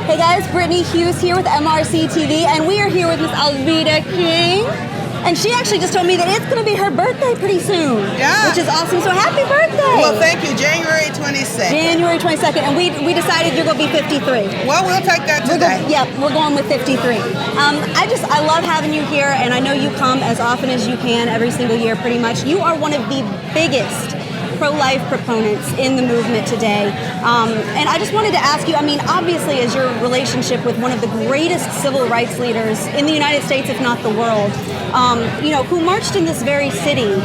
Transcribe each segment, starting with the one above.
Hey guys, Brittany Hughes here with MRC-TV, and we are here with Miss Alveda King. And she actually just told me that it's going to be her birthday pretty soon. Yeah. Which is awesome. So happy birthday. Well, thank you. January 22nd. January 22nd. And we decided you're going to be 53. Well, we'll take that today. We're going with 53. I love having you here, and I know you come as often as you can every single year pretty much. You are one of the biggest pro-life proponents in the movement today. And I just wanted to ask you, I mean, obviously as your relationship with one of the greatest civil rights leaders in the United States, if not the world, who marched in this very city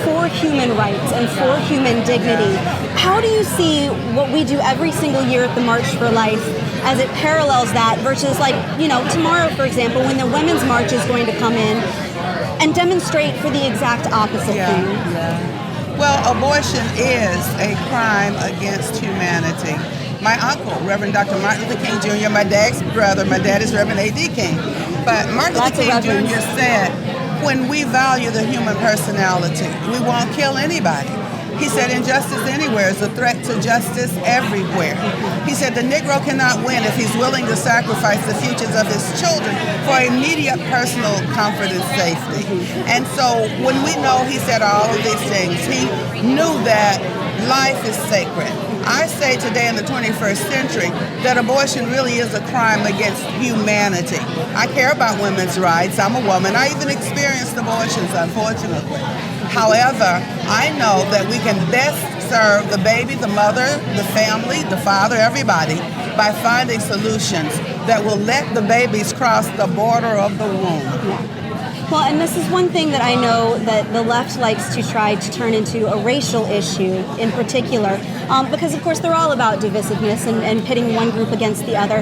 for human rights and for human dignity, how do you see what we do every single year at the March for Life as it parallels that versus tomorrow, for example, when the Women's March is going to come in and demonstrate for the exact opposite thing? Yeah. Well, abortion is a crime against humanity. My uncle, Reverend Dr. Martin Luther King Jr., my dad's brother, my dad is Reverend A.D. King. But Martin Luther King Jr. said, when we value the human personality, we won't kill anybody. He said, injustice anywhere is a threat to justice everywhere. He said, the Negro cannot win if he's willing to sacrifice the futures of his children for immediate personal comfort and safety. And so when we know he said all of these things, he knew that life is sacred. I say today in the 21st century that abortion really is a crime against humanity. I care about women's rights. I'm a woman. I even experienced abortions, unfortunately. However, I know that we can best serve the baby, the mother, the family, the father, everybody, by finding solutions that will let the babies cross the border of the womb. Yeah. Well, and this is one thing that I know that the left likes to try to turn into a racial issue in particular, because of course they're all about divisiveness and pitting one group against the other.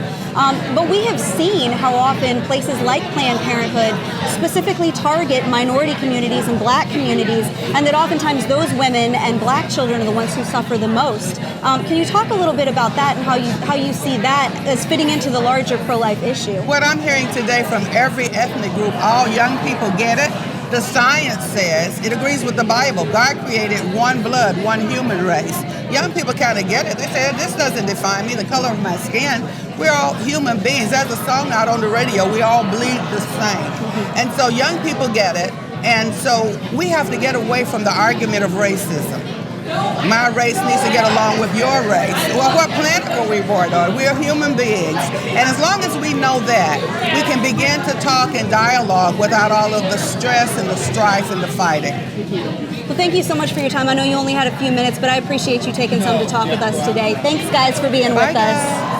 But we have seen how often places like Planned Parenthood specifically target minority communities and black communities, and that oftentimes those women and black children are the ones who suffer the most. Can you talk a little bit about that and how you see that as fitting into the larger pro-life issue? What I'm hearing today from every ethnic group, all young people get it. The science says it agrees with the Bible. God created one blood, one human race. Young people kind of get it. They say, this doesn't define me, the color of my skin. We're all human beings. There's a song out on the radio, we all bleed the same. And so young people get it. And so we have to get away from the argument of racism. My race needs to get along with your race. Well, what planet were we born on? We're human beings. And as long as we know that, we can begin to talk and dialogue without all of the stress and the strife and the fighting. Well, thank you so much for your time. I know you only had a few minutes, but I appreciate you taking some to talk with us today. Thanks, guys, for being with us.